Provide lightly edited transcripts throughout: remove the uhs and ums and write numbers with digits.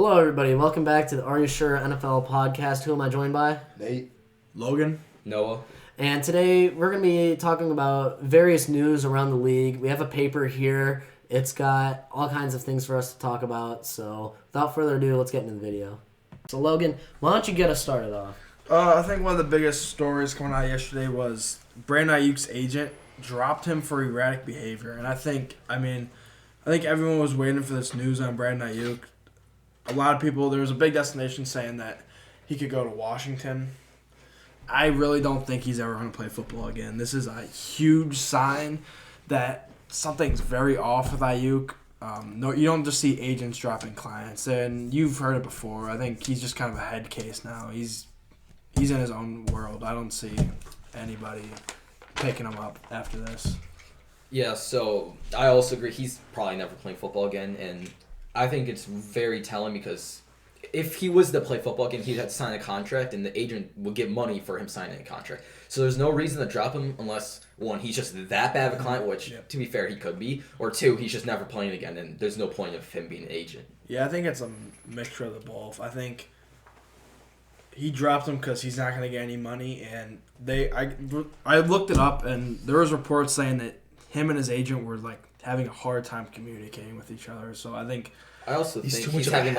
Hello, everybody. Welcome back to the Are You Sure NFL podcast. Who am I joined by? Nate. Logan. Noah. And today we're going to be talking about various news around the league. We have a paper here. It's got all kinds of things for us to talk about. So without further ado, let's get into the video. So Logan, why don't you get us started off? I think one of the biggest stories coming out yesterday was Brandon Aiyuk's agent dropped him for erratic behavior. And I think everyone was waiting for this news on Brandon Aiyuk. A lot of people, there was a big destination saying that he could go to Washington. I really don't think he's ever going to play football again. This is a huge sign that something's very off with Aiyuk. No, you don't just see agents dropping clients, and you've heard it before. I think he's just kind of a head case now. He's in his own world. I don't see anybody picking him up after this. Yeah, so I also agree he's probably never playing football again, and I think it's very telling because if he was to play football again, he'd have to sign a contract, and the agent would get money for him signing a contract. So there's no reason to drop him unless, one, he's just that bad of a client, which, to be fair, he could be, or two, he's just never playing again, and there's no point of him being an agent. Yeah, I think it's a mixture of the both. I think he dropped him because he's not going to get any money, and I looked it up, and there was reports saying that him and his agent were like having a hard time communicating with each other. So I think I also think he's having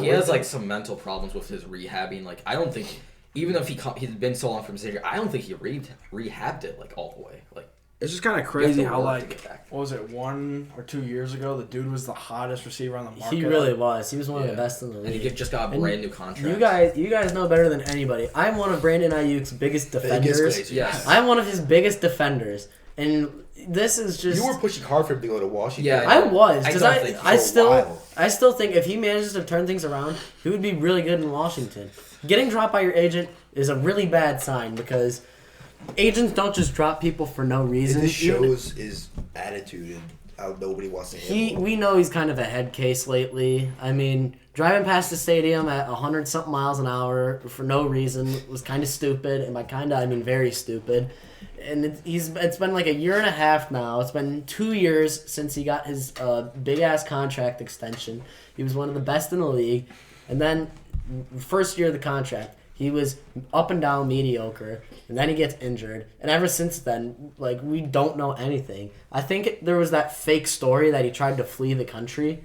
he has like some mental problems with his rehabbing. Like I don't think even if he's been so long from his injury, I don't think he rehabbed it like all the way. Like it's just kind of crazy how what was it 1 or 2 years ago the dude was the hottest receiver on the market. He really was. He was one of the best in the league. And he just got a brand new contract. You guys know better than anybody. I'm one of Brandon Aiyuk's biggest defenders. Yes. I'm one of his biggest defenders. And this is just... You were pushing hard for him to go to Washington. Yeah, I was. Because I still think if he manages to turn things around, he would be really good in Washington. Getting dropped by your agent is a really bad sign because agents don't just drop people for no reason. This shows his attitude and how nobody wants to handle him. We know he's kind of a head case lately. I mean, driving past the stadium at 100-something miles an hour for no reason was kind of stupid. And by kind of, I mean very stupid. And it's been like a year and a half now. It's been 2 years since he got his big-ass contract extension. He was one of the best in the league. And then, first year of the contract, he was up and down mediocre. And then he gets injured. And ever since then, like, we don't know anything. I think there was that fake story that he tried to flee the country.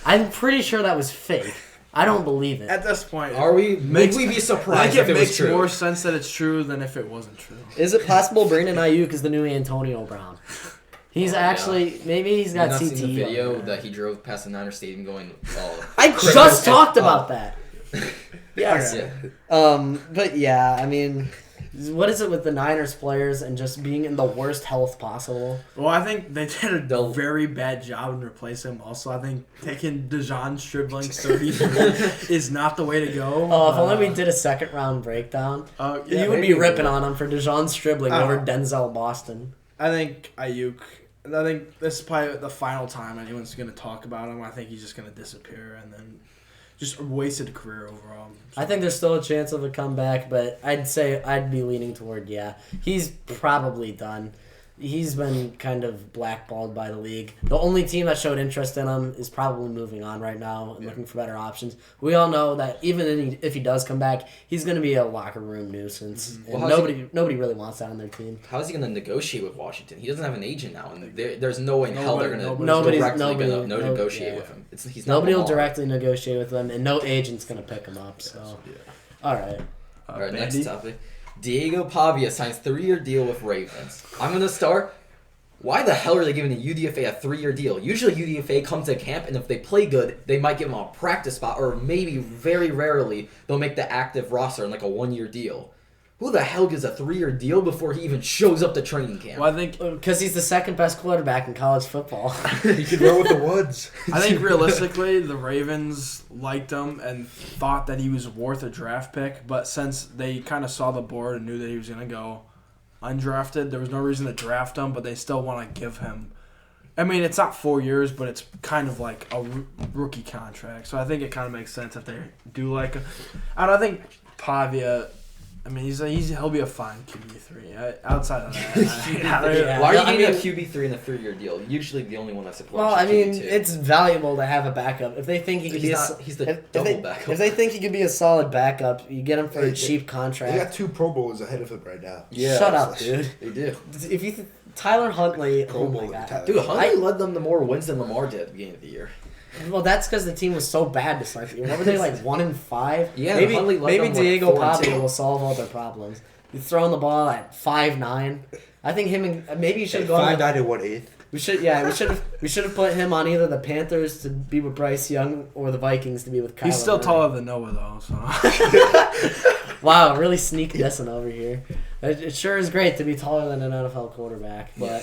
I'm pretty sure that was fake. I don't believe it. At this point, would we be surprised if it was true? It makes more sense that it's true than if it wasn't true. Is it possible Brandon Aiyuk is the new Antonio Brown? He's maybe he's got CTE. Seen the video that he drove past the Niners Stadium going, I just talked about that. Yes. Yeah. But yeah, I mean, what is it with the Niners players and just being in the worst health possible? Well, I think they did a very bad job in replacing him. Also, I think taking DeJon Stribling's 33 is not the way to go. Oh, if only we did a second-round breakdown. You would be ripping on him for DeJon Stribling over Denzel Boston. I think Aiyuk. I think this is probably the final time anyone's going to talk about him. I think he's just going to disappear and then just a wasted career overall. I think there's still a chance of a comeback, but I'd be leaning toward, he's probably done. He's been kind of blackballed by the league. The only team that showed interest in him is probably moving on right now and looking for better options. We all know that even if he does come back, he's going to be a locker room nuisance. Mm-hmm. And nobody really wants that on their team. How is he going to negotiate with Washington? He doesn't have an agent now, and there's no way in hell they're going to negotiate with him. Nobody will directly negotiate with him, and no agent's going to pick him up. So, all right. All right, next topic. Diego Pavia signs 3-year deal with Ravens. I'm going to start. Why the hell are they giving a UDFA a 3-year deal? Usually UDFA comes to camp, and if they play good, they might give them a practice spot, or maybe, very rarely, they'll make the active roster in like a 1-year deal. Who the hell gives a 3-year deal before he even shows up to training camp? Well, I think because he's the second best quarterback in college football. He could run with the Woods. I think realistically, the Ravens liked him and thought that he was worth a draft pick. But since they kind of saw the board and knew that he was going to go undrafted, there was no reason to draft him. But they still want to give him. I mean, it's not 4 years, but it's kind of like a rookie contract. So I think it kind of makes sense if they do like him. And I think Pavia. I mean, he'll be a fine QB3. Outside of that, Yeah. Why are you I getting a mean- QB3 in a 3-year deal? Usually the only one that's supported. Well, I mean, QB2. it's valuable to have a backup. If they think he could He's the if double they, backup. If they think he could be a solid backup, you get him for a cheap They contract. got 2 Pro Bowls ahead of him right now. Yeah, Shut up, dude. They do. If you Tyler Huntley, Pro oh my Bowl, god, Tyler. Dude, Huntley led them to more wins than Lamar did at the beginning of the year. Well, that's because the team was so bad to start the year. What were they like 1-5? Yeah, maybe Huntley led them, like, Diego 4-2. Pavia will solve all their problems. He's throwing the ball at 5'9". I think him and maybe you should go. 5'9" and 1/8. We should have put him on either the Panthers to be with Bryce Young or the Vikings to be with Kyler he's still Murray. taller than Noah though. So Wow, really sneak dissing over here. It sure is great to be taller than an NFL quarterback. But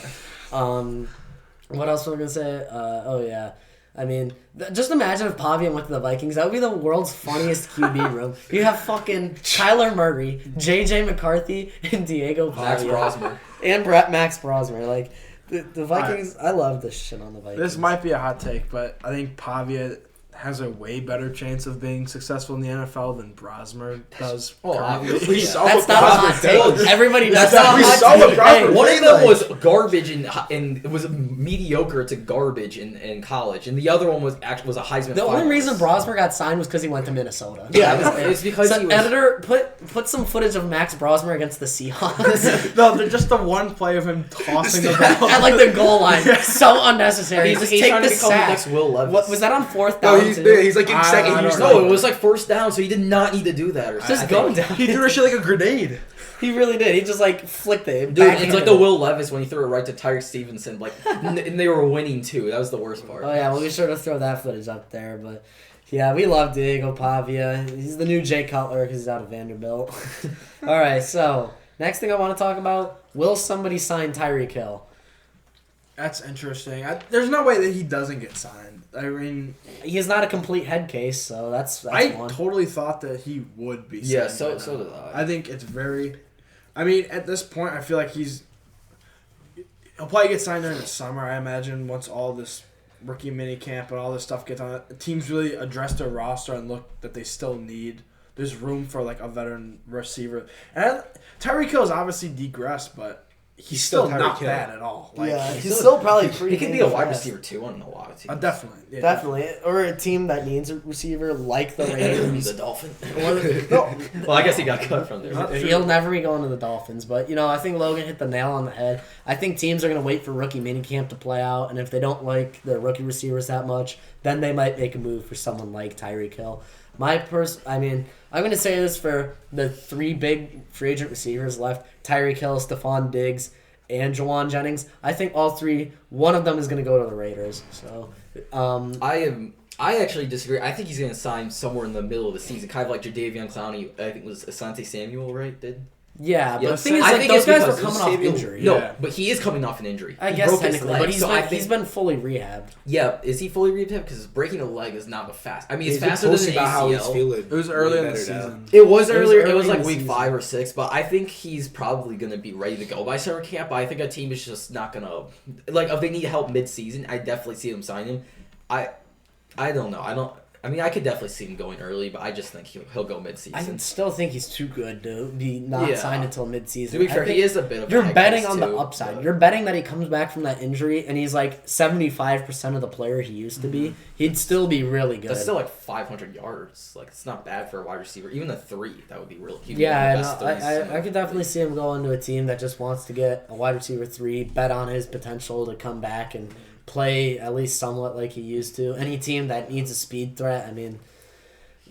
what else was I gonna say? Oh yeah. I mean, just imagine if Pavia went to the Vikings. That would be the world's funniest QB room. You have fucking Kyler Murray, J.J. McCarthy, and Diego Max Pavia. Brosmer. And Max Brosmer. Like, the Vikings, I love this shit on the Vikings. this might be a hot take, but I think Pavia has a way better chance of being successful in the NFL than Brosmer does. Well, currently. obviously, We yeah. saw That's what not a Brosmer hot take. does. Everybody That's knows not we hot saw take. what Brosmer One of played them like. was garbage and it was mediocre to garbage in college, and the other one was a Heisman. The only finalist. reason Brosmer got signed was because he went to Minnesota. Yeah, That was it. it's because So he was. editor, put some footage of Max Brosmer against the Seahawks No, they're just the one play of him tossing the ball. at like the goal line. So unnecessary. He's Just trying take to the become the sack. next Will Levis. What was that on fourth No, down? he's too? he's like in I second. don't He's know. No, it was like first down, so he did not need to do that. Or Just something. go down. He threw a shit like a grenade. He really did. He just like flicked it. Dude, it's backhanded like the it. Will Levis when he threw it right to Tyreek Stevenson, like, and they were winning too. That was the worst part. Oh yeah, well we sure to throw that footage up there, but yeah, we love Diego Pavia. He's the new Jay Cutler because he's out of Vanderbilt. All right, so next thing I want to talk about: will somebody sign Tyreek Hill? That's interesting. There's no way that he doesn't get signed. I mean, He's not a complete head case, so that's I one. totally thought that he would be signed. Yeah, so by now. did I. I think it's very. I mean, at this point, I feel like he'll probably get signed during the summer. I imagine once all this rookie mini camp and all this stuff gets on, teams really address their roster and look that they still need. There's room for like a veteran receiver, and Tyreek Hill is obviously degressed, but he's still still Tyreek not Hill. bad at all. Like, Yeah, he's still probably pretty. He could be a damn wide fast. receiver too. I don't know why. definitely, yeah, Definitely, or a team that needs a receiver like the Raiders. the Dolphin. No, Well, I guess he got cut from there. He'll never be going to the Dolphins, but I think Logan hit the nail on the head. I think teams are going to wait for rookie minicamp to play out, and if they don't like their rookie receivers that much, then they might make a move for someone like Tyreek Hill. I'm going to say this for the 3 big free agent receivers left: Tyreek Hill, Stephon Diggs, and Jawan Jennings. I think all 3, one of them is going to go to the Raiders. So, I actually disagree. I think he's going to sign somewhere in the middle of the season, kind of like Jadeveon Clowney. I think it was Asante Samuel, right? yeah, but Yeah, the thing is, I like, think those it's guys were because coming off Samuel- injury. No, Yeah. but he is coming off an injury. I He guess broke his technically, leg, but he's so I been, think, he's been fully rehabbed. Yeah, is he fully rehabbed? Because breaking a leg is not fast. I mean, it's He's been faster than an posting about how he's ACL. feeling. it was early way in the better now. season. It was It was earlier. It early was in like the week season. 5 or 6, but I think he's probably going to be ready to go by summer camp. But I think a team is just not going to if they need help mid-season. I definitely see them sign him. I don't know. I mean, I could definitely see him going early, but I just think he'll go I mid-season. still think he's too good to be not Yeah. signed until midseason. To be I fair, think he is a bit of. You're a head betting case on too, the upside. but- You're betting that he comes back from that injury and he's like 75% of the player he used to be. He'd still be really good. That's still like 500 yards. Like, it's not bad for a wide receiver. Even a 3, that would be really. he'd be yeah, one of the best threes. I could definitely see him going to a team that just wants to get a wide receiver 3, bet on his potential to come back and play at least somewhat like he used to. Any team that needs a speed threat, I mean,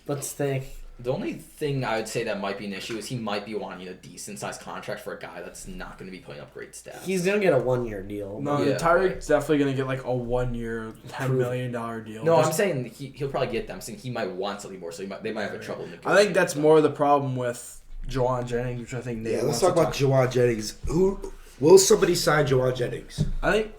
let's think. The only thing I would say that might be an issue is he might be wanting a decent-sized contract for a guy that's not going to be putting up great stats. He's going to get a 1-year deal. No, Yeah, Tyreek's definitely gonna get like a 1-year, $10 million deal. No, I'm Just- saying he'll probably get them. I'm saying he might want something more, so they might have a trouble negotiating. I think that's more the problem with Jawan Jennings, which I think Nate Yeah, wants let's talk to about Jawan Jennings. Will somebody sign Jawan Jennings? I think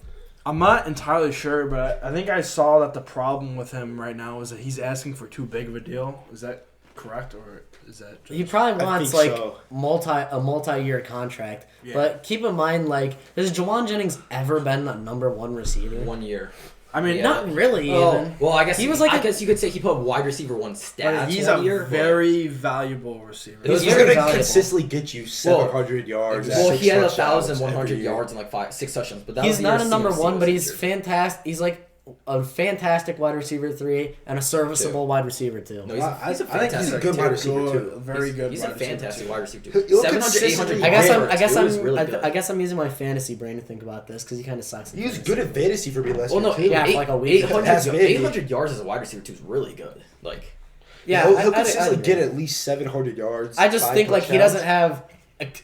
I'm not entirely sure, but I think I saw that the problem with him right now is that he's asking for too big of a deal. Is that correct, or is that? He probably I wants think like so. a multi-year contract. Yeah. But keep in mind, like, has Jawan Jennings ever been a number 1 receiver? 1 year. I mean, Yeah. Not really. Oh, Even. well, I guess He was like I a- guess you could say he put wide receiver one stats. he's one a year, but- very valuable receiver. He's He's very gonna valuable. consistently get you 700 yards. Well, six he had touchdowns 1,100 every year. yards and like 6 touchdowns, but that He's was the not year a number CMC one, was but he's injured. fantastic. He's like a fantastic wide receiver 3 and a serviceable wide receiver 2. No, he's a I think fantastic. he's a good wide receiver, too. Very good. He's a wide receiver, fantastic too. wide receiver too. He'll 700, consistently- 800 I guess yards I'm. I guess too is I'm. really good. I guess I'm using my fantasy brain to think about this because he kind of sucks. at He was fantasy. good at fantasy for me last Well, year, no, too. Yeah, for like a week. 800 yards as a wide receiver too is really good. Like, Yeah, He'll I consistently agree. get at least 700 yards. I just 5 think like he touchdowns. doesn't have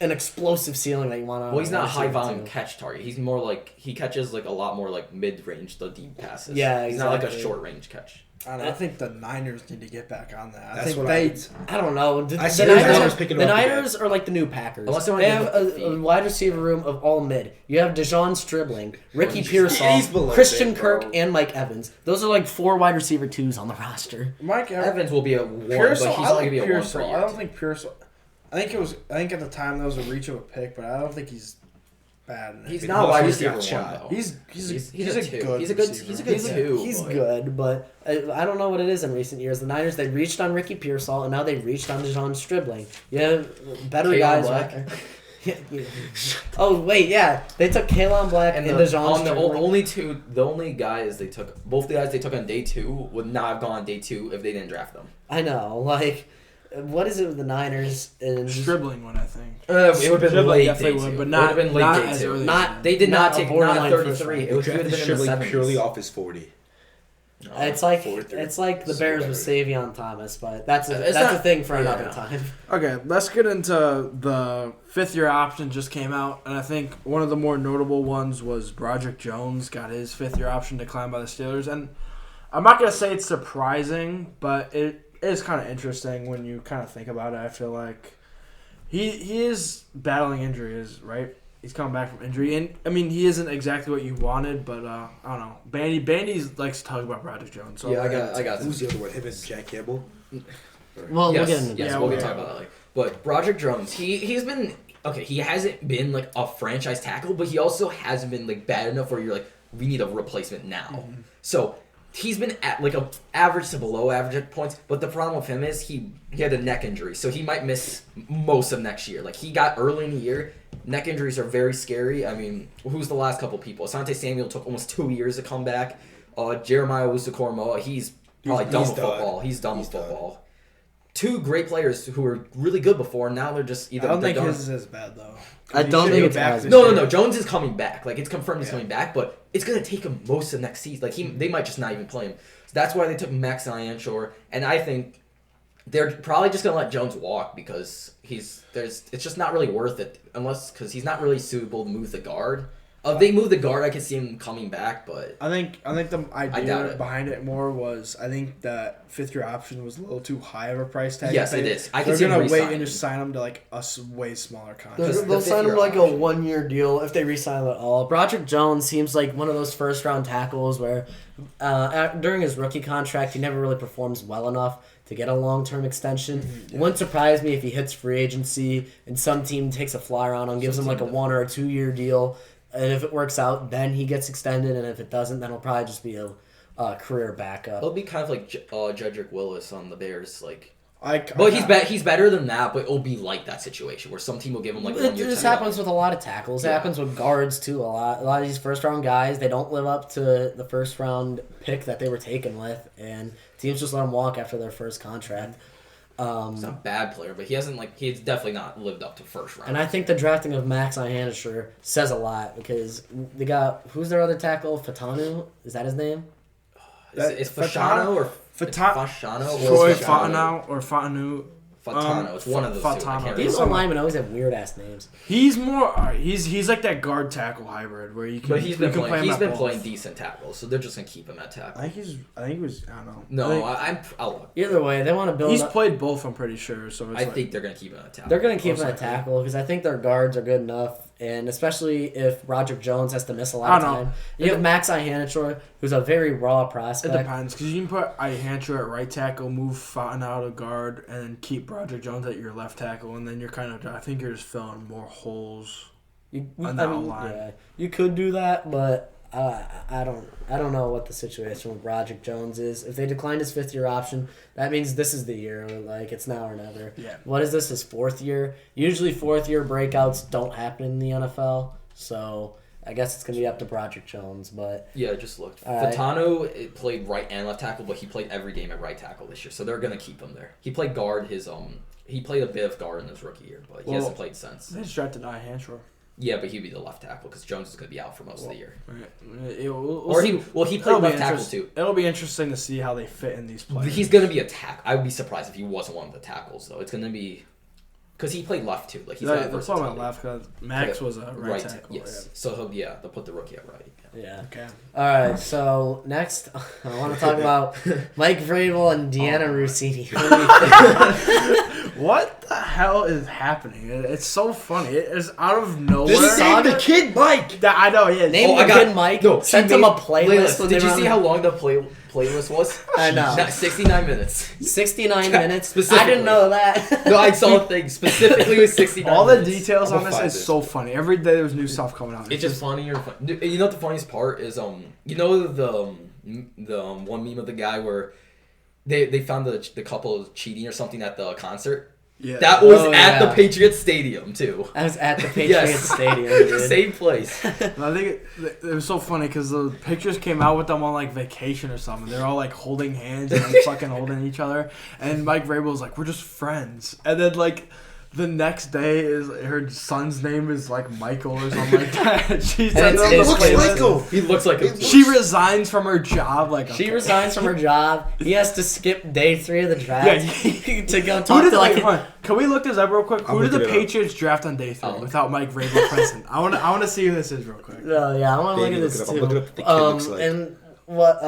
an explosive ceiling that you want to. well, he's not a high volume catch target. He's more like he catches like a lot more like mid range, the deep passes. Yeah, he's not like a exactly. short range catch. I think the Niners need to get back on that. I That's think what they. I don't know. The I see the Niners, Niners picking the up again. Niners are like the new Packers. Unless they They wanna have give up the a feet. wide receiver room of all mid. You have Dejon Stribling, Ricky He's Pearsall, below Christian mid, bro. Kirk, and Mike Evans. Those are like 4 wide receiver 2s on the roster. Mike Evans will be a 1, Pearsall, but he's I only like gonna be a 1 Pearsall. per year. I don't think Pearsall. I think at the time that was a reach of a pick, but I don't think he's bad. In it. He's not a wide receiver got 1 shot. though. He's a a two. good. He's a good receiver. two. He's but- good, but I don't know what it is in recent years. The Niners, they reached on Ricky Pearsall, and now they've reached on Dejon Stribling. You have better Kalen guys. Black. Yeah. Oh, wait, yeah. They took Kalen Black and, And Dejon the Stribling. only guys they took, both the guys they took on day 2 would not have gone on day 2 if they didn't draft them. I know, like, what is it with the Niners? And Stribling one, I think. It would have been Dribbling late definitely day would, 2. but It not- would have been late not day as 2. early as Not they did not not a take borderline not first 33. round. It would have drafted been in the Stribling 70s. purely off his 40. It's like 4-3. it's like the So Bears better. with Savion Thomas, but that's It's a not- thing for yeah. another time. Okay, let's get into the 5th-year option just came out, and I think one of the more notable ones was Broderick Jones got his 5th-year option declined by the Steelers, and I'm not gonna say it's surprising, but it is kind of interesting when you kind of think about it. I feel like he is battling injuries, right? He's coming back from injury, and I mean he isn't exactly what you wanted, but I don't know. Bandy likes to talk about Broderick Jones. So Yeah, I got Who's the other one? Him and Jack Campbell? Well, yes, we'll get into yes, that. we'll yeah. talk about that later. But Broderick Jones, he's been okay. He hasn't been like a franchise tackle, but he also hasn't been like bad enough where you're like, we need a replacement now. Mm-hmm. So he's been at like a average to below average at points. But the problem with him is he had a neck injury, so he might miss most of next year. Like he got early in the year. Neck injuries are very scary. I mean, who's the last couple people? Asante Samuel took almost 2 years to come back. Jeremiah Owusu-Koramoah, he's probably done with football. He's done with football. 2 great players who were really good before, and now they're just either. I don't they're think done. his is as bad though. I He don't should think be it's back as this No. year. Jones is coming back. Like it's confirmed he's Yeah. coming back, but it's gonna take him most of next season. Like they might just not even play him. So that's why they took Max Ianshore, and I think they're probably just gonna let Jones walk because it's just not really worth it because he's not really suitable to move the guard. If they move the guard, I could see him coming back, but I think the doubt idea it. behind it more was I think that 5th-year option was a little too high of a price tag. Yes, to pay. it is. I They're can see him gonna wait re-signing and just him. sign him to like a way smaller They'll, contract. Because they'll the sign him fifth-year like a option. 1-year deal if they re-sign him at all. Broderick Jones seems like one of those first-round tackles where during his rookie contract he never really performs well enough to get a long-term extension. It wouldn't surprise me if he hits free agency and some team takes a flyer on him, gives him like a 1 or a 2-year deal, and if it works out, then he gets extended, and if it doesn't, then he'll probably just be a career backup. it'll be kind of like Jedrick Willis on the Bears. Like, But but he's better than that. But it'll be like that situation where some team will give him like 1 year. This $10 happens with a lot of tackles. It Yeah. happens with guards too. A lot of these first round guys, they don't live up to the first round pick that they were taken with, and teams just let them walk after their first contract. He's not a bad player, but he's definitely not lived up to first round. And I think the drafting of Max Ianshore says a lot because they got who's their other tackle? Fatanu, is that his name? Is Fashano or Fashano Troy or Fatanu or Fatanu. Fatano. It's one of those two. I Fatano. can't remember. These old linemen always have weird ass names. He's more. He's like that guard tackle hybrid where you can. But he's been you can play playing. him He's at been both. playing decent tackles, so they're just gonna keep him at tackle. I think he was. I don't know. No, I think I'll look. Either way, they want to build. he's up. played both. I'm pretty sure. So it's I like, think they're gonna keep him at tackle. They're going to keep Most him at likely. tackle because I think their guards are good enough, and especially if Broderick Jones has to miss a lot I of don't know. time. You have Max Ianshore, who's a very raw It prospect. depends because you can put Ihantra at right tackle, move Fatanu to guard, and then keep Broderick Jones at your left tackle, and then you're kind of. I think you're just filling more holes. You, On I that mean, line. yeah, you could do that, but I don't know what the situation with Broderick Jones is. If they declined his 5th-year option, that means this is the year. Like, it's now or never. Yeah. What is this, his 4th year? Usually 4th-year breakouts don't happen in the NFL, so I guess it's going to be up to Broderick Jones. But Yeah, I just looked. All right. Fatano played right and left tackle, but he played every game at right tackle this year, so they're going to keep him there. He played guard he played a bit of guard in his rookie year, but he hasn't played since. They just drafted Nia Hanshaw. Yeah, but he'd be the left tackle because Jones is going to be out for most of the year. We'll He played It'll be left tackle too. It'll be interesting to see how they fit in these players. He's going to be a tackle. I would be surprised if he wasn't one of the tackles, though. It's going to be because he played left too. Like he's got They're talking about left because Max was a right tackle. Yes. So they'll put the rookie at right. yeah. Okay. All right, so next I want to talk about Mike Vrabel and Deanna Rossini. What the hell is happening? It's so funny. It's out of nowhere. Just name the kid Mike. I know, yeah. Name I the got- kid Mike. No, sent she him a made- playlist. when Did they you were see on how long the playlist was? I know. 69 minutes. 69 minutes. I Specifically. didn't know that. No, I saw a thing specifically with 69 All the minutes. details I'm on gonna this find is this. so funny. Every day there's new stuff coming out. It's just funnier. You know what the funniest part is? You know the one meme of the guy where they found the couple cheating or something at the concert. yeah. That was Oh, at the yeah. Patriots Stadium too. I was at the Patriots Yes. Stadium. Dude. Same place. I think it was so funny because the pictures came out with them on like vacation or something. They're all like holding hands and like fucking holding each other. And Mike Vrabel was like, "We're just friends." And then like the next day is her son's name is like Michael or something like that. She sends it's him his the looks playlist. Michael. He looks like a. She resigns from her job. Like She okay. resigns from her job. He has to skip day 3 of the draft Yeah. to go Who talk did to like? like. Can we look this up real quick? I'm Who did the looking it up. Patriots draft on day 3 Oh. without Mike Vrabel present? I want to see who this is real quick. Yeah, I want to look Baby, at this look it up. too. I'm looking up what the kid looks like. And what?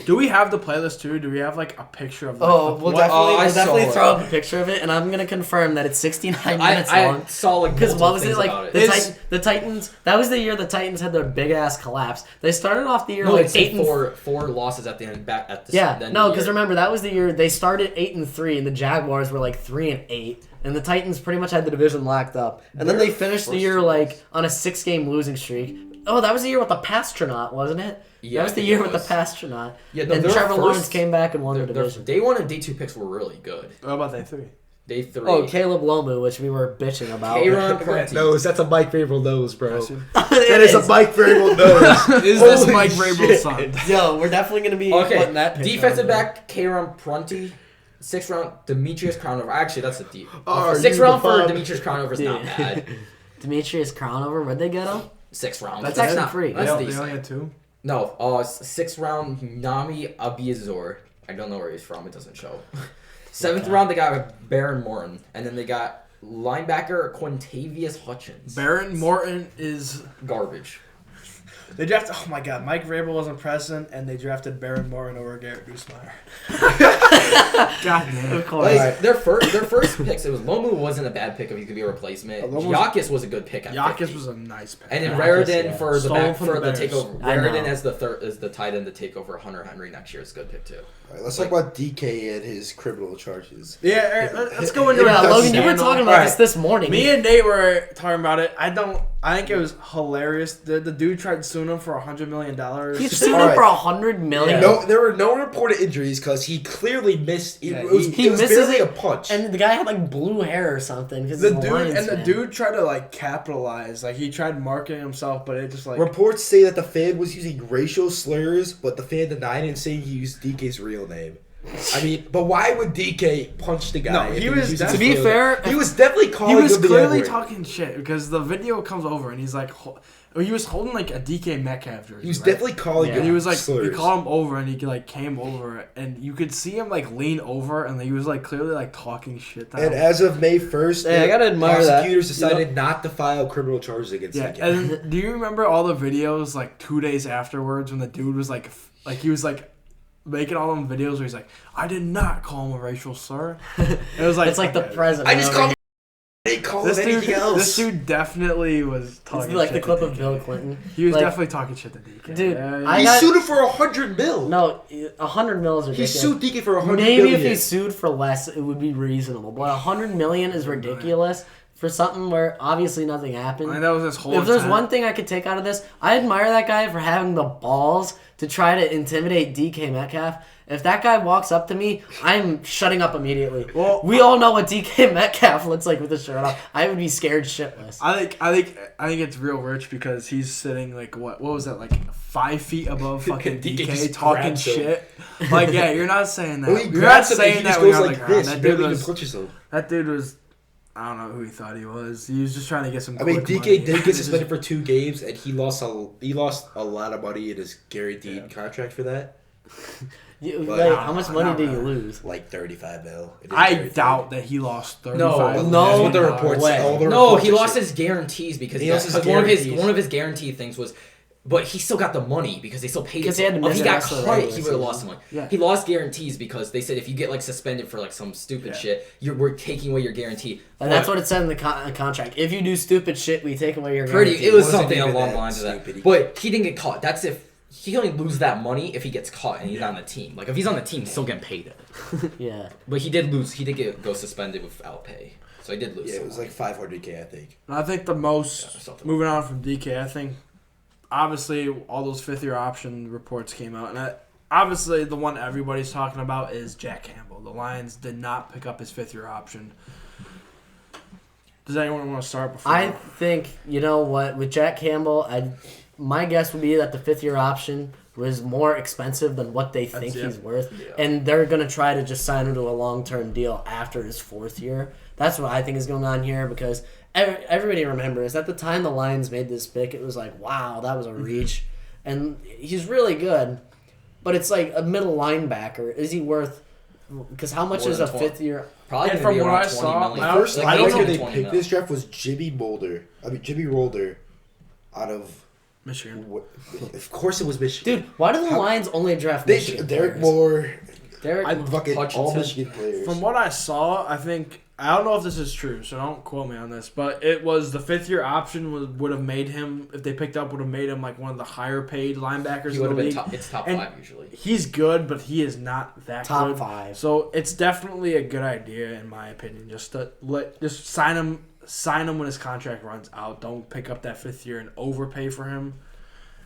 Do we have the playlist too? Do we have like a picture of? Like, Oh, the, we'll what- definitely, I we'll definitely saw throw it. up a picture of it, and I'm gonna confirm that it's 69 minutes I long. saw like Because what multiple was it things like? about The, it. It's- the Titans. That was the year the Titans had their big ass collapse. They started off the year No, like it's 8 and four losses at the end. Back at the Yeah, end no, of the because year. remember that was the year they started 8-3, and the Jaguars were like 3-8, and the Titans pretty much had the division locked up. And then Their they finished the first year two like on a 6-game losing streak. Oh, that was the year with the Pastronaut, wasn't it? Yeah, that was I the think year it with the was. Pastronaut. Yeah, no, and their Trevor first- Lawrence came back and won the Their division. day 1 and day 2 picks were really good. What about day 3? Day 3. Oh, Caleb Lomu, which we were bitching about. Aaron Prenti. Nose. That's a Mike Vrabel nose, bro. It That is a Mike Vrabel nose. Is this Holy Mike shit. Vrabel's son? Yo, we're definitely gonna be putting that Okay, picture defensive on there. back Kieran Prunty, 6th round Demetrius Crownover. Actually, that's a deep. Are 6th you round the for fuck? Demetrius Crownover is not Yeah. bad. Demetrius Crownover, where'd they get him? 6th round. That's That's actually not free. They That's only decent. had 2. No, 6th round Nami Abiazor. I don't know where he's from. It doesn't show. 7th Okay. round they got Baron Morton, and then they got linebacker Quintavious Hutchins. Baron Morton is. Garbage. They drafted. Oh my God, Mike Vrabel wasn't president, and they drafted Baron Morton over Garrett Nussmeier. God damn. Of course. Like, their first picks, it was Lomu wasn't a bad pick if he could be a replacement. Lomu was- Yakis was a good pick. At Yakis 50. was a nice pick. And then Yakis, Raritan yeah. for the Stolen back from for the the Bears. takeover. I know. Raritan as the tight end to take over Hunter Henry next year is a good pick too. All right, let's talk about DK and his criminal charges. Yeah, let's go into Yeah, it. Logan, you were Scandal. talking about Alright. this morning. Me and Nate were talking about it. I think it was hilarious. The dude tried suing him for $100 million. he sued him Alright. for $100 million. No, there were no reported injuries because he clearly missed. Yeah, It was, he it was misses barely it, a punch. And the guy had like blue hair or something. Cause The he's a dude Lions and the fan. dude tried to like capitalize. Like he tried marketing himself, but it just like Reports say that the fan was using racial slurs, but the fan denied it, saying he used DK's real name. I mean, but why would DK punch the guy? No, if he was- using to his be real fair, name? He was definitely calling he was him the clearly N-word. talking shit because the video comes over and he's like, he was holding like a DK Metcalf jersey. He was right? definitely calling Yeah. him And he was like, slurs. he called him over, and he like came over, and you could see him like lean over, and he was like clearly like talking shit. To And him. as of May 1st, Hey, I gotta admire that. prosecutors decided not to file criminal charges against Yeah, him. and do you remember all the videos like 2 days afterwards when the dude was like he was like making all them videos where he's like, I did not call him a racial slur. It was like It's like the okay. president. I just over called here. I didn't call This him dude, anything else. this dude definitely was talking. It's like the shit clip to of DK. Bill Clinton. He was Like, definitely talking shit to DK. Dude, Yeah, I He got- sued him for $100 million. No, 100 mil is He ridiculous. sued DK for $100 Maybe million. if he sued for less, it would be reasonable. But 100 million is ridiculous for something where obviously nothing happened. I mean, that was his whole. If there's intent. one thing I could take out of this, I admire that guy for having the balls to try to intimidate DK Metcalf. If that guy walks up to me, I'm shutting up immediately. Well, we all know what DK Metcalf looks like with his shirt off. I would be scared shitless. I think it's real rich because he's sitting like what was that, like 5 feet above fucking DK DK just talking grabs him. shit. Like, yeah, you're not saying that. Well, he You're not grabs him and saying he that just when goes you're on like the ground. this. That Barely dude even was. punches him. That dude was. I don't know who he thought he was. He was just trying to get some. I mean, quick DK money. did get suspended for 2 games, and he lost a lot of money in his guaranteed contract for that. How much money did you lose? Like $35 million. I doubt that he lost 35. No, That's what the reports way. say. All the No, reports he are lost shit. his guarantees because He lost his one guarantees. of his guarantee things was, but he still got the money because they still paid Because him. he had to If miss he the got rest of the cut, regular he would have lost season. some money. Yeah. He lost guarantees because they said if you get like suspended for like some stupid shit, we're taking away your guarantee. And that's what it said in the contract. If you do stupid shit, we take away your Pretty. guarantee. It was wasn't something even along that the lines of that. stupid. But he didn't get caught. That's if he can only lose that money if he gets caught and he's on the team. Like if he's on the team, he's still getting paid. Yeah. But he did lose. He did go suspended without pay. So he did lose. Yeah, it some was money. like $500K, I think. And I think the most something. moving on from DK. I think obviously all those 5th-year option reports came out, and obviously the one everybody's talking about is Jack Campbell. The Lions did not pick up his 5th-year option. Does anyone want to start before? I think, you know what, with Jack Campbell, my guess would be that the 5th-year option was more expensive than what they think he's worth. Yeah. And they're going to try to just sign him to a long-term deal after his 4th year. That's what I think is going on here because everybody remembers at the time the Lions made this pick, it was like, wow, that was a reach. And he's really good, but it's like a middle linebacker. Is he worth... Because how much More is a than 20. 5th-year... Probably And gonna be from what around I 20 saw, million. I The first I don't linebacker know. they 20 picked mil. this draft was Jimmy Rolder out of... Michigan. Of course it was Michigan. Dude, why do the Lions only draft They Michigan Derek players? Moore, Derek fucking all Hutchinson. Michigan players. From what I saw, I don't know if this is true, so don't quote me on this, but it was the 5th-year option would have made him, if they picked up, would have made him like one of the higher paid linebackers He in would the have been league. top. It's top And 5 usually. He's good, but he is not that Top good. 5. So it's definitely a good idea, in my opinion, just to sign him when his contract runs out. Don't pick up that 5th year and overpay for him.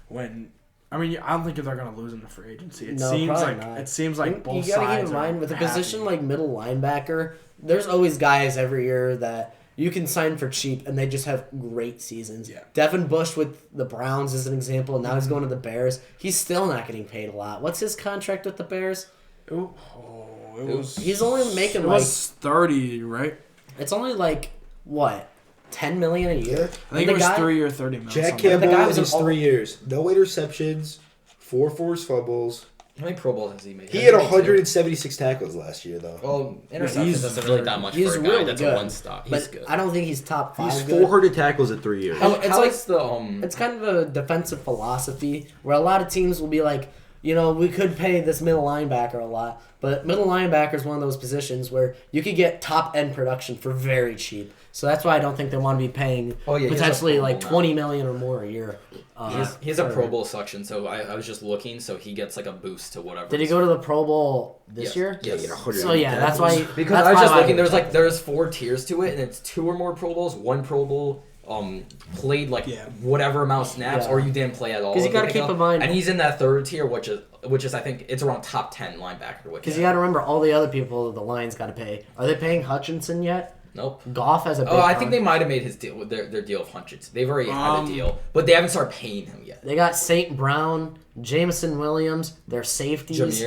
I don't think they're gonna lose in the free agency. It No, seems probably like not. it seems like both you gotta sides keep in mind are with a happy. position like middle linebacker, there's always guys every year that you can sign for cheap and they just have great seasons. Yeah. Devin Bush with the Browns is an example, and now he's going to the Bears. He's still not getting paid a lot. What's his contract with the Bears? It was. He's only making It like was 30, right? it's only like what, $10 million a year? I think it was 3 or 30 million. Jack something. Campbell The guy in was his an all- 3 years. No interceptions, 4 forced fumbles. How many Pro Bowls has he made? He had 176 tackles last year, though. Well, He's interceptions doesn't really that much He's for a guy really that's good, a one stop. He's but good. I don't think he's top 5 He's good. 400 tackles in 3 years. It's How like is the It's kind of a defensive philosophy where a lot of teams will be like, you know, we could pay this middle linebacker a lot, but middle linebacker is one of those positions where you could get top end production for very cheap. So that's why I don't think they want to be paying he has a potentially Pro like Bowl $20 million or more a year. he has a Pro Bowl selection, so I was just looking, so he gets like a boost to whatever. Did he go to the Pro Bowl this Yes. year? Yes. So yeah, that's why. Because that's I was why just looking, would there's check. there's 4 tiers to it, and it's 2 or more Pro Bowls, 1 Pro Bowl, played whatever amount of snaps, Yeah. or you didn't play at all. 'Cause you if gotta pick keep up. in mind- and he's in that 3rd tier, which is I think it's around top 10 linebacker. Because you got to remember all the other people the Lions got to pay. Are they paying Hutchinson yet? Nope. Goff has a big Oh, I think they con- might have made his deal with their deal of hundreds. They've already had a deal, but they haven't started paying him yet. They got St. Brown, Jameson Williams, their safeties.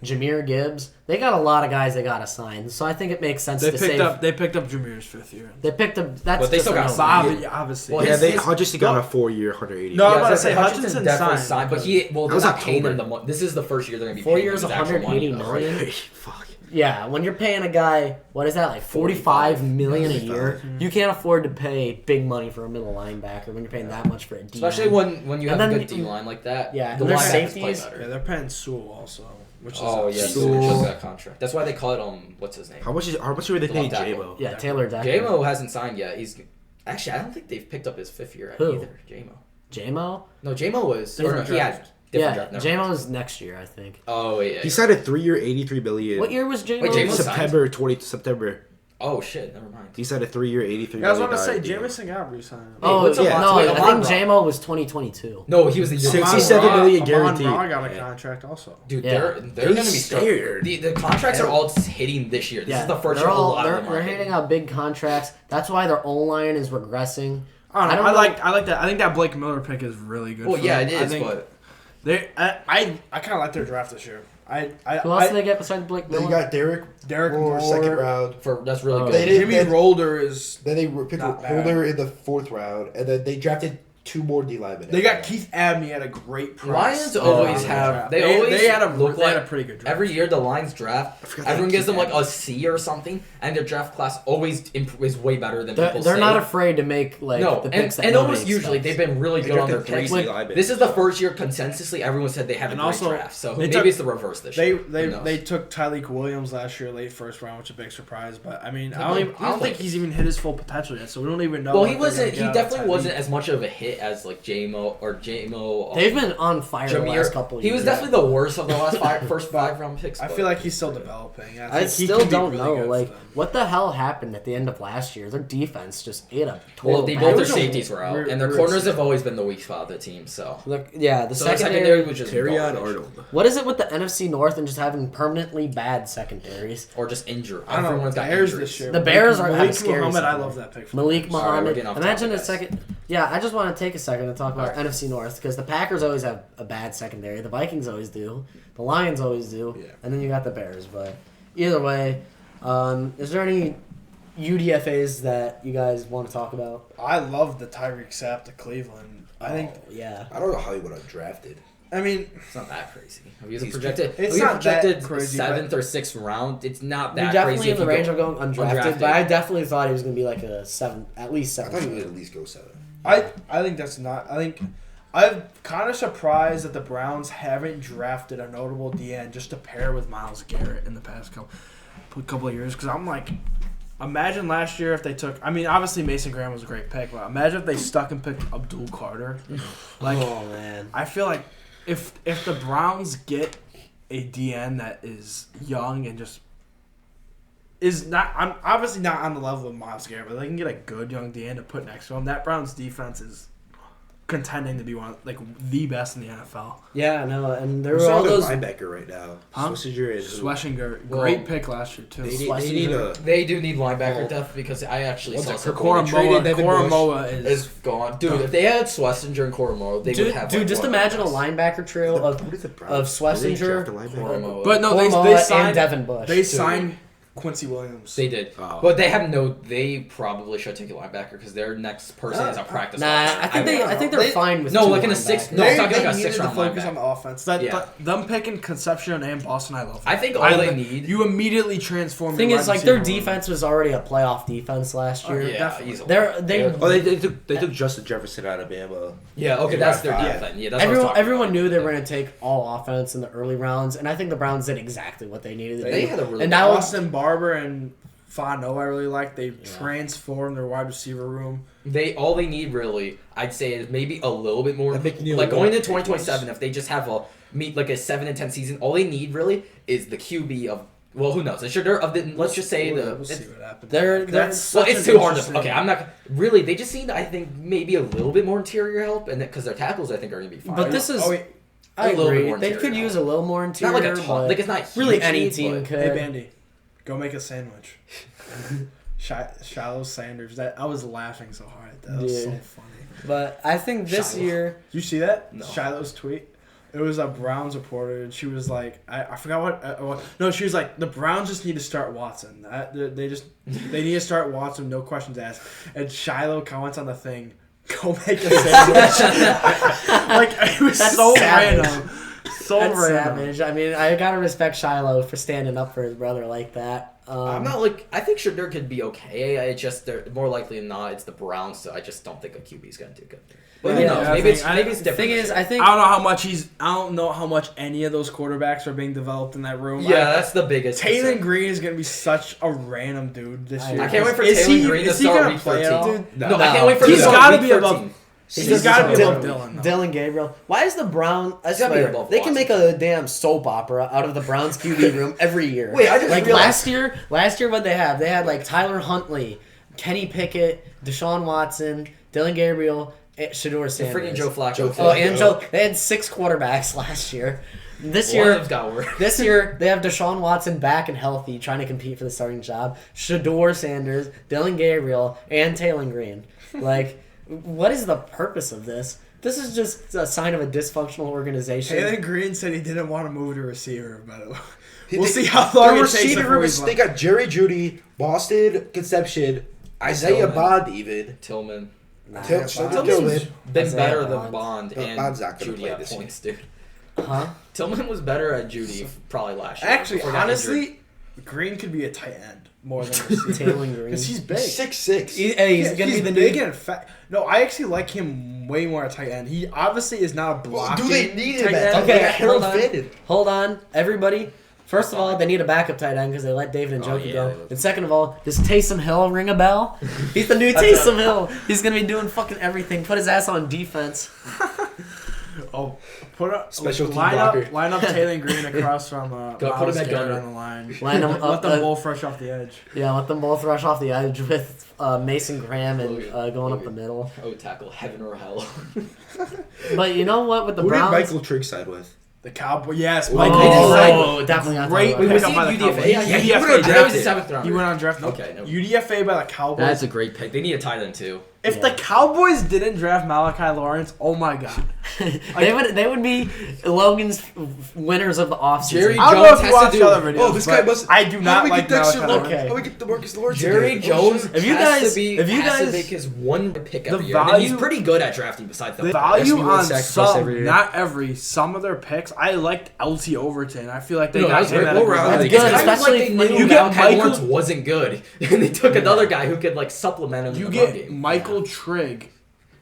Jameer Gibbs. They got a lot of guys they got to sign. So I think it makes sense They to picked save. up Jameer's 5th year. They picked up. That's But they just still got a some. no-brainer. Obviously. Well, Yeah, his- Hutchinson got a 4-year, 180. No, I'm Yeah, about to so say Hutchinson Hutchinson definitely signed, signed, but because- well, That they're was not paying October. him this is the first year they're gonna be 4 paying years, him his actual money, 180 though. million. Fuck. Yeah, when you're paying a guy, what is that, like $45 million a year? You can't afford to pay big money for a middle linebacker when you're paying that much for a D. Especially when you have And a then good D line like that. yeah, the and their linebackers safeties- play Yeah, better. they're paying Sewell also, which is Oh yeah, So- so took that contract. That's why they call it what's his name? How much were they The paying left tackle. J-Mo? Yeah, Taylor Decker. JMO hasn't signed yet. He's actually I don't think they've picked up his 5th year Who? either. JMO. JMO? No, JMO was Different or no, he had draft. different Yeah, draft. Never mind. JMO's next year, I think. Oh yeah. He signed a 3-year, $83 million. What year was JMO? Wait, JMO September. Oh shit, never mind. He said a 3-year, $83 Yeah, I was about to say, million deal. Jamison got re-signed. Oh, what's yeah, Amon- no, wait, I Amon think Ra? JMO was 2022. No, he was the Six- young. 67 million guaranteed. Amon Ra got a Yeah. contract also. Dude, Yeah. they're gonna be scared. The contracts are all hitting this year. This is the first year a lot of them they're are hitting hitting. out big contracts. That's why their O-line is regressing. I don't know. I I don't like that. I think that Blake Miller pick is really good. Well, for yeah, them. it I is, think but I kind of like their draft this year. Who else did they get besides Blake Then Miller? you got Derek Moore, Moore, second round. that's really Oh. good. They did- Jimmy Rolder is. Then they picked Not bad. Holder in the 4th round, and then they drafted 2 more D linemen. They got Keith Abney at a great price. Lions always have. They always they had a pretty good draft. Every year the Lions draft, forgot they everyone had gives them Keith like a C or something, and their draft class always is way better than people They're say. not afraid to make like No, the picks that and nobody almost usually expects. they've been really They good on their drafted 3 picks. D linemen. This is the first year consensusly everyone said they had a And great also, draft. So they maybe took- it's the reverse this year. Who They knows? took Tyreek Williams last year, late first round, which is a big surprise. But I mean, He's I don't like- think he's even hit his full potential yet. So we don't even know. Well, what he they're wasn't. gonna He get out of definitely Tyreek. wasn't as much of a hit as like JMO. They've been on fire the Jameer. last couple of He years. was definitely the worst of the last first 5 round picks. I but- feel like he's still developing. I think he still could be don't really know. good for Like, them. what the hell happened at the end of last year? Their defense just ate a Well, total. they bath. both their was a safeties were out, weird- and their weird corners season. have always been the weak spot of the team. So, Look, yeah, the so the secondary. secondary was just Terrion garbage. Arnold. What is it with the NFC North and just having permanently bad secondaries? or just injured. I don't know. Everyone's got Bears injuries. this year. The Bears are Malik kinda scary Muhammad, I sometimes. love that pick. For Malik them. Sorry, we're Muhammad. getting off Imagine topic, a guys. second. Yeah, I just want to take a second to talk about Alright. NFC North because the Packers always have a bad secondary. The Vikings always do. The Lions always do. Yeah. And then you got the Bears. But either way, is there any UDFAs that you guys want to talk about? I love the Tyreek Sapp to Cleveland. I think. Oh, yeah. I don't know how he would have drafted. I mean, It's not that crazy. If he's He's- projected, it's if he's not that projected crazy, 7th or 6th round. It's not You're that definitely crazy. in the range of going undrafted, undrafted. but I definitely thought he was going to be like a 7, at least I 7. thought he would at least go 7. I think that's not. I think I'm kind of surprised that the Browns haven't drafted a notable DN just to pair with Myles Garrett in the past couple of years. Because I'm like, imagine last year if they took. I mean, obviously Mason Graham was a great pick, but imagine if they stuck and picked Abdul Carter. Like, Oh, man. I feel like if the Browns get a DN that is young and just is not, I'm obviously not on the level of Myles Garrett, but they can get a good young DN to put next to him. That Browns defense is contending to be one of, like the best in the NFL. Yeah, no, and there Who's were all their those. linebacker right now? Huh? Schlesinger and who? Schlesinger, Well, great pick last year too. They need a. They do need linebacker Well, depth because I actually what's saw it, some. traded Devin Bush. Koromoa Is gone, dude. If they had Schlesinger and Koromoa, they would Dude, have. dude, like, just one of the imagine a best. linebacker trio of What is the of Browns? Schlesinger, Did they draft a linebacker? Koromoa. But no, they Koromoa, signed and Devin Bush. They signed Quincy Williams. They did, Oh. but they have no. They probably should take a linebacker because their next person is a practice. Nah, linebacker. I think they're fine with No, two like in a linebackers. 6. No, They, I'm talking they about a needed 6 to round focus on linebacker. the offense. Them picking Concepcion and Boston, I love. I think all I they love- need. You immediately transform. Thing your is, wide like their receiver room. defense was already a playoff defense last year. Yeah, definitely. easily. They Oh, they took Justin Jefferson out of Bama. Yeah, okay, They that's got their five. defense. Yeah, that's what I was talking everyone about. knew they were going to take all offense in the early rounds, and I think the Browns did exactly what they needed to They do. had a really and now Austin Barber and Fano, I really like. They transformed their wide receiver room. All they need really, I'd say, is maybe a little bit more. I think Neil Like going into Warren- 2027, if they just have like a 7-10 season, all they need really is the QB of. Well, who knows? Let's just say We'll see what happens. They're- That's Well, such it's an too hard to. interesting- Okay, I'm not really. They just need, I think, maybe a little bit more interior help, and because their tackles, I think, are going to be fine. But this is, Oh, wait. I a little bit agree. more They interior could use a little more not interior. like a ton. but Like it's not really huge any need, team but- could. Hey, Bandy, go make a sandwich. Shiloh Sanders. I was laughing so hard at that. That was so Dude. funny. But I think this Shiloh. year, Did you see that? No. Shiloh's tweet. It was a Browns reporter, and she was like, I forgot what. No, she was like, the Browns just need to start Watson. They need to start Watson, no questions asked. And Shiloh comments on the thing, go make a sandwich. Like it was That's so savage. random, so that's random. savage. I mean, I gotta respect Shiloh for standing up for his brother like that. I'm not like I think Shedeur could be okay. It's just they're more likely than not it's the Browns, so I just don't think a QB is gonna do good. But who Yeah, knows? I Maybe think- it's I- maybe it's The different. thing is, I think I don't know how much any of those quarterbacks are being developed in that room. yeah, that's the biggest. Taylor concern. Green is gonna be such a random dude this year. I can't wait for Is Taylor he- Green to is he start gonna week play 13. at all? No, I can't wait for He's him to gotta week be above- 13. He's got to be above Dylan. Though. Dylan Gabriel. Why is the Brown? I gotta be swear, above they can Watson. make a damn soap opera out of the Browns QB room every year. Wait, I just like realized- last year what they had? They had like Tyler Huntley, Kenny Pickett, Deshaun Watson, Dylan Gabriel, Shador And Sanders. freaking Joe Flacco. Joe Oh, and Joe. They had 6 quarterbacks last year. This One of year, them's got worse. this year they have Deshaun Watson back and healthy, trying to compete for the starting job. Shador Sanders, Dylan Gabriel, and Taylor Green. Like, what is the purpose of this? This is just a sign of a dysfunctional organization. Taylor Green said he didn't want to move to receiver, by the way. They- We'll see how long their it takes receiving before room he's is, they got Jerry Judy, Boston Conception, Isaiah Tillman. Bond even. Tillman. Tillman. Tillman's- Been Isaiah better Bond. than Bond and Bond's not gonna Judy play at this points, dude. Huh? Tillman was better at Judy probably last year. Actually, before he got injured. honestly, Green could be a tight end more than a receiver. Taylor Green. Because he's big. 6'6". He's Yeah, gonna be the big new. and fat. No, I actually like him way more at tight end. He obviously is not a Well, blocking do they need him tight at end. Okay, like Harold hold on. Fitted? Hold on, everybody. First of all, they need a backup tight end because they let David and Oh, Joker yeah, go. they will. And second of all, does Taysom Hill ring a bell? He's the new Taysom Hill. He's gonna be doing fucking everything. Put his ass on defense. Oh, put up Special team line blocker. up, line up Taylor Green across from put him Miles at Garrett gunner. on the line. Line 'em Let up, them both fresh off the edge. Yeah, let them both rush off the edge with Mason Graham and Logan. going up the Logan. middle. Oh, tackle heaven or hell. But you know what? With the Who did Browns, Michael Trigg side with? The Cowboy, yes, Oh, Michael. they decided- oh, definitely not. Great talking pick about up he by the in Cowboys. UDFA? Yeah, he UDFA would've- I know he's drafted. a 7th rounder. He went on draft. Okay, no. UDFA by the Cowboys. That's a great pick. They need a tight end too. If Yeah. the Cowboys didn't draft Malachi Lawrence, oh my god. they would be Logan's winners of the offseason. Jerry I don't know Jones if has you watched to the do- other videos. Oh, this guy but must. I do How not do we like get Dexter Malachi Lawrence? Okay. How do we get DeMarcus Lawrence? Jerry again? Jones If you has guys- to be if you has to guys- make his one pick The every year. And he's value- pretty good at drafting besides the The value Yes, we on would sacrifice some, every year. not every, some of their picks. I liked LT Overton. I feel like they No, got that's him great. at We'll a good round value. That's good, It's kind of especially like they when knew you get Malachi Michael- Lawrence wasn't good, and they took another guy who could like supplement him. You in the run get game. Michael Trigg,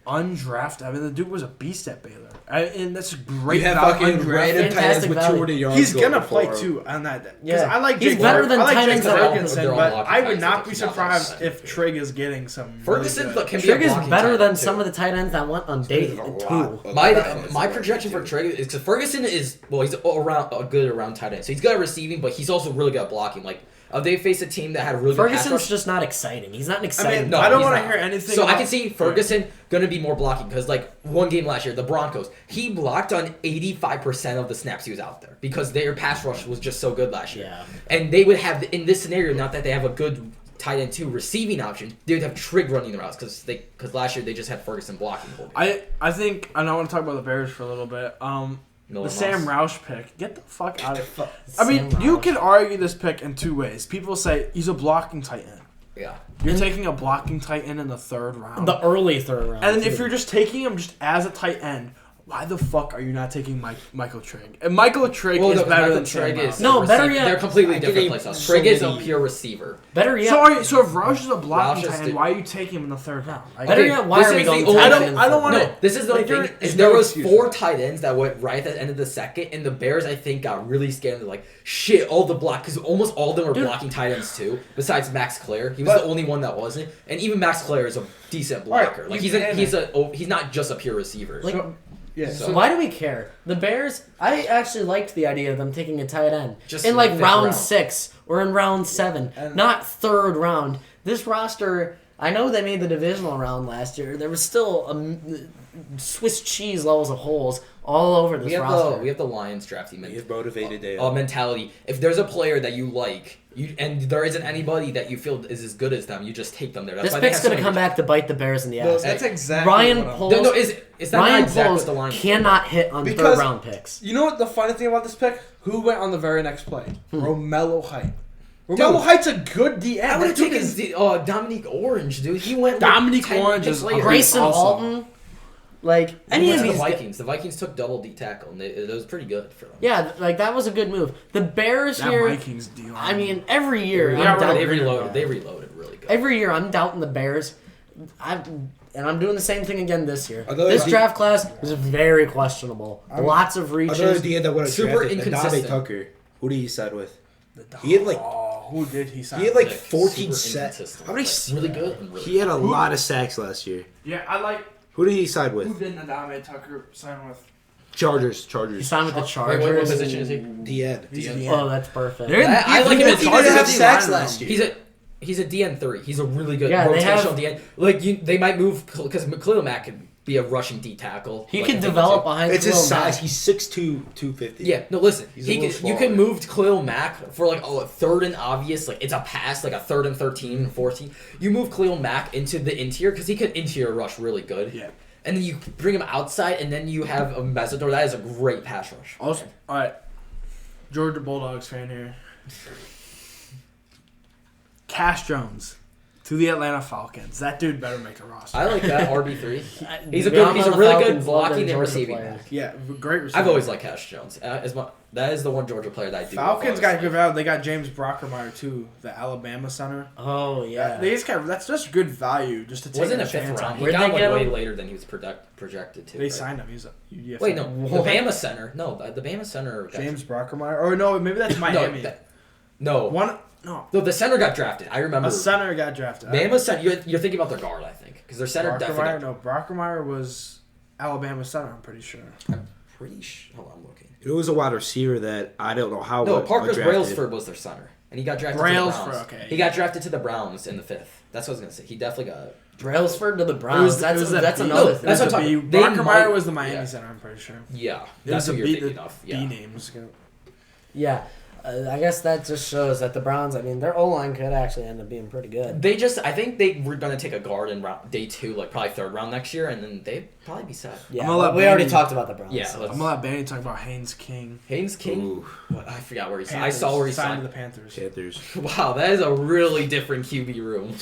undrafted. I mean, the dude was a beast at Baylor. And that's a great You have value. fucking Undrafted. random tight ends Fantastic with value. 200 yards. He's going gonna play for him. too on that. Yeah. Yeah, I like He's Jake better Park- than I like tight Jake ends that are- Ferguson, they're all but blocking I tight would ends, not so be he's not surprised that if Trigg is getting some. Ferguson really good. can be Trigg a is blocking better tight than end, some too. of the tight ends that went undated A too. lot. My projection for Trigg is because Ferguson is he's around a good around tight end, so he's good at receiving, but he's also really good at blocking. Like they faced a team that had a really good pass Ferguson's rush. just not exciting. He's not an I exciting. mean, No, I don't he's want to not. hear anything. So I about- can see Ferguson gonna be more blocking because like one game last year, the Broncos, he blocked on 85% of the snaps he was out there because their pass rush was just so good last year. Yeah. And they would have in this scenario, not that they have a good tight end two receiving option, they would have Trigg running the routes because last year they just had Ferguson blocking the whole game. I think, and I want to talk about the Bears for a little bit. The Nolan Sam Moss. Roush pick. Get the fuck out of. I mean, Sam you Roush. can argue this pick in two ways. People say he's a blocking tight end. Yeah. You're taking a blocking tight end in the third round. The early third round. And then if too. you're just taking him just as a tight end, why the fuck are you not taking Michael Trigg? And Michael Trigg is better than Sam Trigg is Roush. No, better yet- They're completely I different think play styles. so Trigg is a many- pure receiver. better yet, So if Roush is a blocking Roush is tight end, the- why are you taking him in the third round? better yet, why this are we is going? the only- tight I end don't- in I don't third? wanna- No, this is the only Like, thing. there's There no was excuse 4 for that. tight ends that went right at the end of the second, and the Bears, I think, got really scared. And they're like, shit, all the block, because almost all of them were Dude. blocking tight ends too, besides Max Clare. He was But- the only one that wasn't. And even Max Clare is a decent Alright, blocker. Like, you he's not just a pure receiver. Like, Yeah. So why do we care? The Bears, I actually liked the idea of them taking a tight end Just in in like the fifth round round. 6 or in round 7, And- not third round. This roster, I know they made the divisional round last year. There was still Swiss cheese levels of holes all over this we have roster. the Lions drafting He is motivated. mentality. If there's a player that you like, and there isn't anybody that you feel is as good as them, you just take them there. That's this why they pick's have so going to many- come back to bite the Bears in the No, ass. that's exactly Ryan what I'm- Poles, No, is that Ryan not exactly Poles what the Lions cannot hit on Because- third round picks. You know what the funny thing about this pick? Who went on the very next play? Romello Height. Romello Height's a good DN. I would have That dude taken is- Dominique Orange, dude. He went Dominique 10 Orange picks is later. Grayson awesome. Alton, like any of The these. Vikings. The Vikings took double D tackle, and it was pretty good for them. Yeah, like that was a good move. The Bears That here. Vikings deal. I mean, every year They I'm got rid of doubting. They reloaded. They reloaded really good. Every year I'm doubting the Bears. I'm doing the same thing again this year. Another This D- draft class was very questionable. Lots of reaches. Another DN that would have Super drafted inconsistent. Adame Tucker. Who did he side with? He had like who did he sign? he had like Like, 14 super sacks. inconsistent. How many? Like, really good. And really He had a lot of sacks last year. Yeah, I like. Who did he side Who with? didn't Adame Tucker sign with? Chargers. He signed with the Wait, Chargers. what position is he? DN. He's a DN. DN. Oh, that's perfect. I like him He at didn't Chargers. have D sacks lineman. last year. He's a DN3. He's a really good Yeah, they rotational have- DN. Like they might move because Khalil Mack could be a rushing D tackle. He like, could if they develop want behind It's his Khalil Mack. size. He's 6'2", 250. to. Yeah, no, listen. He's a little You can smaller. move Khalil Mack for like a third and obvious, like it's a pass, like a 3rd and 13, 14. You move Khalil Mack into the interior because he could interior rush really good. Yeah. And then you bring him outside, and then you have a Mesidor. That is a great pass rush. Also, all right, Georgia Bulldogs fan here. Cash Jones to the Atlanta Falcons. That dude better make the roster. I like that RB3. He's a To be honest, good. He's a the really good Falcons love their blocking and Georgia receiving players. back. Yeah, great receiver. I've always liked Cash Jones. That is the one Georgia player that I do. Falcons love. got good value. They got James Brockermeyer too, the Alabama center. Oh yeah. They just got that's just good value just to take Wasn't a a fifth chance round. on. He Where'd got they get way him? later than he was projected to. They right? signed him. He's a UDFA. Wait, no, What? the Bama center. No, the Bama center. Got James Brockermeyer. Or no, maybe that's Miami. No, No, the center got drafted. I remember. a center got drafted. Bama center. You're thinking about their guard, I think, because their center definitely. Brockermeyer. No, Brockermeyer was Alabama center. I'm pretty sure. I'm pretty sure. Hold on, I'm looking. It was a wide receiver that I don't know how. No, got Parker drafted. Brailsford was their center, and he got drafted to the Brailsford, Browns. okay. He got drafted to the Browns in the 5th. That's what I was gonna say. He definitely got. Brailsford to the Browns. That's the that's B- another No, thing. that's what I'm the talking B. about. They Brockermeyer might- was the Miami yeah. center. I'm pretty sure. Yeah, It that's was what the you're B, thinking the of. B Yeah. names. Yeah, I guess that just shows that the Browns. I mean, their O line could actually end up being pretty good. I think they were gonna take a guard in day 2, like probably 3rd round next year, and then they'd probably be set. Yeah, I'm gonna let we already Brady- talked about the Browns. Yeah, so. let's- I'm gonna let Benny talk about Haynes King. Haynes King. Ooh, What, I forgot where he signed. I Panthers. saw where he signed signed. to the Panthers. Panthers. Wow, that is a really different QB room.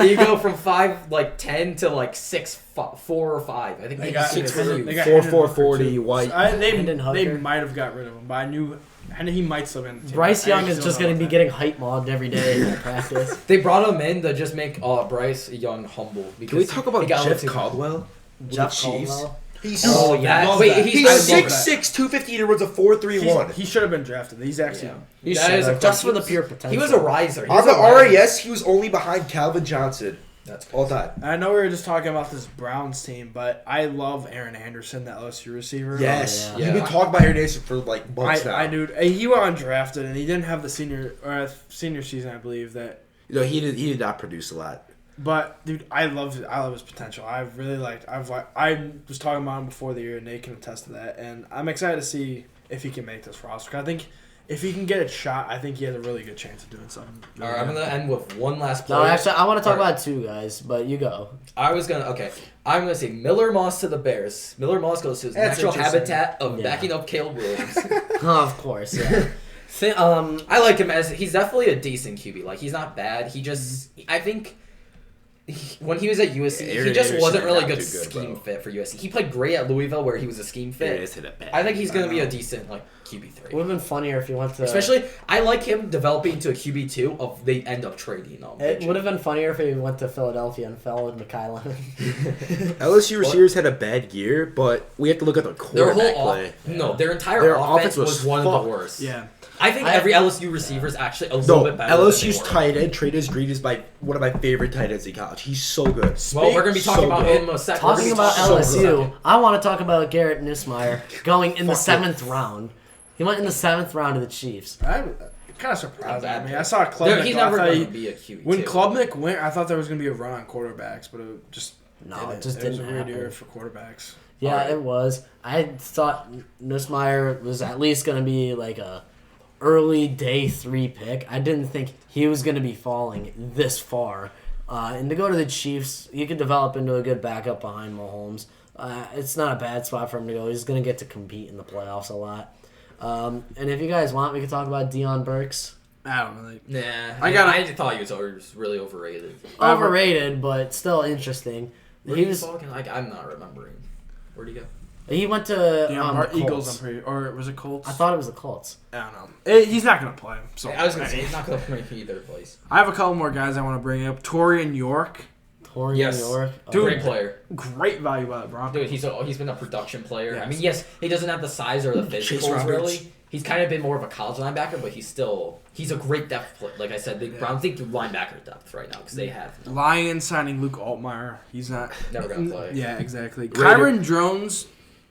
You go from 10 to 4 or 5. I think They got, 6 they got 4-4-40 white. Hendon They Hooker. might have got rid of him, but I knew and he might still be in the team. Bryce I Young is still just don't going to know be getting height mobbed every day in practice. They brought him in to just make Bryce Young humble. Because Can we talk about he got a Jeff little too- Caldwell? Jeff Chiefs? Caldwell. He's Oh, yeah. love Wait, that. he's He's I love 6'6", 250, and he runs a 4.31. He should have been drafted. He's actually. Yeah. He That should is a have, just he for the was- pure potential. He was a riser. He On was the a riser. RAS, he was only behind Calvin Johnson That's all time. I know we were just talking about this Browns team, but I love Aaron Anderson, that LSU receiver. Yes, yeah. you've been talking about Aaron Anderson for months now. I do. He went undrafted, and he didn't have the senior season, I believe that. You know, he did not produce a lot. But dude, I love his potential. I was talking about him before the year, and Nate can attest to that. And I'm excited to see if he can make this roster. 'Cause I think if he can get a shot, I think he has a really good chance of doing something. All right, I'm gonna end with one last player. No, actually, I want to talk All right. about 2 guys, but you go. I'm gonna say Miller Moss to the Bears. Miller Moss goes to his That's natural interesting. habitat of Yeah. backing up Caleb Williams. Oh, of course, yeah. I like him as he's definitely a decent QB. Like he's not bad. He just I think when he was at USC, Aaron he just Anderson wasn't really not good too good, scheme bro. fit for USC. He played great at Louisville where he was a scheme fit. I think he's gonna be a decent QB3. Would have been funnier if you went to. Especially, I like him developing into a QB2 of they end up trading him. It would have been funnier if he went to Philadelphia and fell with McKylan. LSU receivers had a bad year, but we have to look at their Their quarterback whole play. their entire Their offense offense was was one of fucked. the worst. Yeah. I think I- every LSU receiver is actually a little No, bit better. LSU's than they were. tight end, Travis Green, is one of my favorite tight ends in college. He's so good. Well, we're gonna be talking So about good. him in a second. Talking about so LSU, I want to talk about Garrett Nussmeier going in the 7th round. He went in the 7th round to the Chiefs. I'm kind of surprised. Not bad I mean, pick. I saw Klubnik. He's I never thought going he- to be a QB2. When Klubnik went, I thought there was going to be a run on quarterbacks, but it just No, it just was a didn't weird happen. year for quarterbacks. Yeah, Alright. it was. I thought Nussmeier was at least going to be like a early day 3 pick. I didn't think he was going to be falling this far. And to go to the Chiefs, you could develop into a good backup behind Mahomes. It's not a bad spot for him to go. He's going to get to compete in the playoffs a lot. And if you guys want, we could talk about Deion Burks. I don't know. Nah, I I thought he was really overrated. Overrated, but still interesting. Where He he was. fucking I'm not remembering. Where'd he go? He went to The the Eagles, Colts. I'm pretty, or was it Colts? I thought it was the Colts. I don't know. He's not going to play. So I was gonna say he's not gonna play either place. I have a couple more guys I want to bring up. Torian York, Torian Yes. York. Dude. Great player, great value by the Broncos. dude. He's been a production player. I Yes. mean, yes, he doesn't have the size or the Chase physicals Roberts. really, He's kind of been more of a college linebacker, but he's a great depth player. Like I said, the Browns think linebacker depth right now because they have Lions signing Luke Altmaier. He's not never gonna play. Yeah, exactly. Raider- Kyron Jones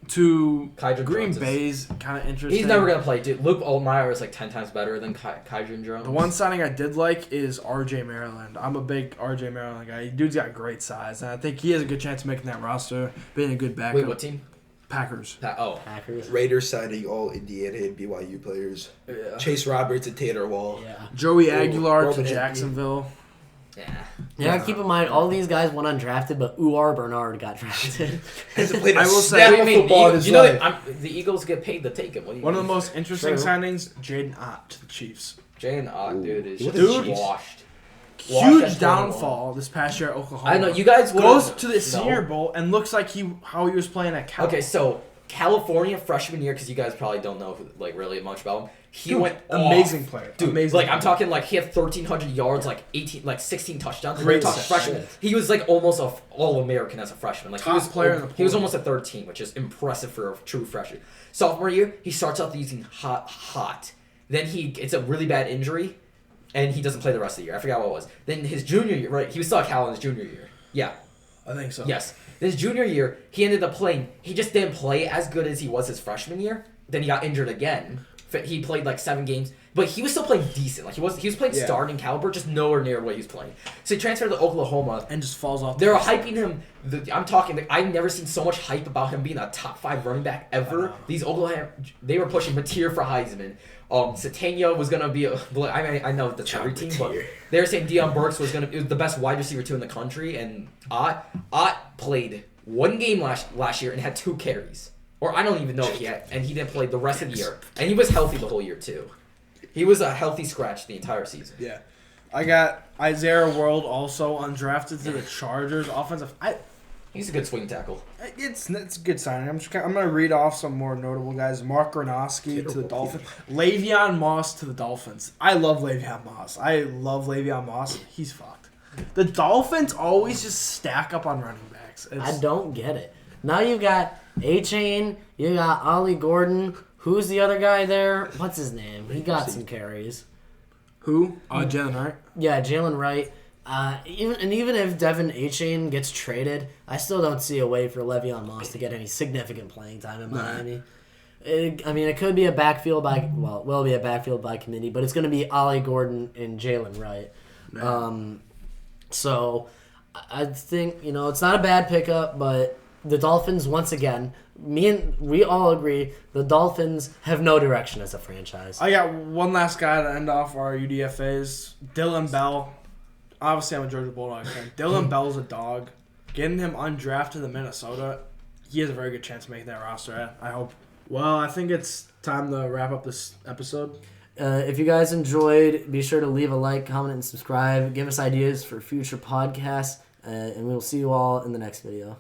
to Kyron Green Jones is- Bay's kind of interesting. He's never gonna play, dude. Luke Altmaier is like 10 times better than Kyron Jones. The one signing I did like is R.J. Maryland. I'm a big R.J. Maryland guy. Dude's got great size, and I think he has a good chance of making that roster, being a good backup. Wait, what team? Packers. Packers. Raiders signing all Indiana and BYU players. Yeah. Chase Roberts and Taylor Wall. Yeah. Joey Aguilar to Roman Jacksonville. Yeah. Yeah, keep in mind, all these guys went undrafted, but Uar Bernard got drafted. Hasn't played a I will say- snap Yeah, I of mean, football in his you know life. the Eagles get paid to take him. What do you One of mean? the most interesting True. signings, Jaden Ott to the Chiefs. Jalen Ott, dude, is What just a cheese. washed. Huge Washed at downfall this past year at Oklahoma. I know you guys goes would've- to the no. Senior Bowl and looks like how he was playing at Cal. Okay, so California freshman year, because you guys probably don't know like really much about him. He Dude, went amazing off. player. Dude. Amazing Like I'm player. talking like he had 1,300 yards, like 16 touchdowns. Great We're talking shit. freshman. He was like almost a All-American as a freshman. Like Top he was player in the He was pool. almost a third team, which is impressive for a true freshman. Sophomore year, he starts out the season hot. Then it's a really bad injury, and he doesn't play the rest of the year. I forgot what it was. Then his junior year, right? He was still at Cal in his junior year. Yeah. I think so. Yes. His junior year, he ended up playing. He just didn't play as good as he was his freshman year. Then he got injured again. He played like 7 games, but he was still playing decent. Like he was playing Yeah. starting caliber, just nowhere near what he was playing. So he transferred to Oklahoma. And just falls off. They're hyping him. I'm talking. I've never seen so much hype about him being a top 5 running back ever. These Oklahoma, they were pushing Mateer for Heisman. Satania was gonna be. I know that's every team, but they were saying Deion Burks was the best wide receiver 2 in the country, and Ott played 1 game last year and had 2 carries. Or I don't even know if he had, and he didn't play the rest of the year. And he was healthy the whole year too. He was a healthy scratch the entire season. Yeah. I got Isaiah World also undrafted to the Chargers. Offensive. He's a good swing tackle. It's a good signing. I'm gonna read off some more notable guys. Mark Gronowski to the Dolphins. Le'Veon Moss to the Dolphins. I love Le'Veon Moss. He's fucked. The Dolphins always just stack up on running backs. I don't get it. Now you've got A-Chain, you got Ollie Gordon. Who's the other guy there? What's his name? He got some carries. Who? Jalen Wright. Yeah, Jalen Wright. Even if Devin A-Chain gets traded, I still don't see a way for Le'Veon Moss to get any significant playing time in Miami. It could be a backfield by committee, but it's going to be Ollie Gordon and Jalen Wright. So I think it's not a bad pickup, but the Dolphins once again. We all agree the Dolphins have no direction as a franchise. I got one last guy to end off our UDFAs. Dylan Bell. Obviously, I'm a Georgia Bulldog fan. Dylan Bell's a dog. Getting him undrafted to Minnesota, he has a very good chance of making that roster, I hope. Well, I think it's time to wrap up this episode. If you guys enjoyed, be sure to leave a like, comment, and subscribe. Give us ideas for future podcasts, and we'll see you all in the next video.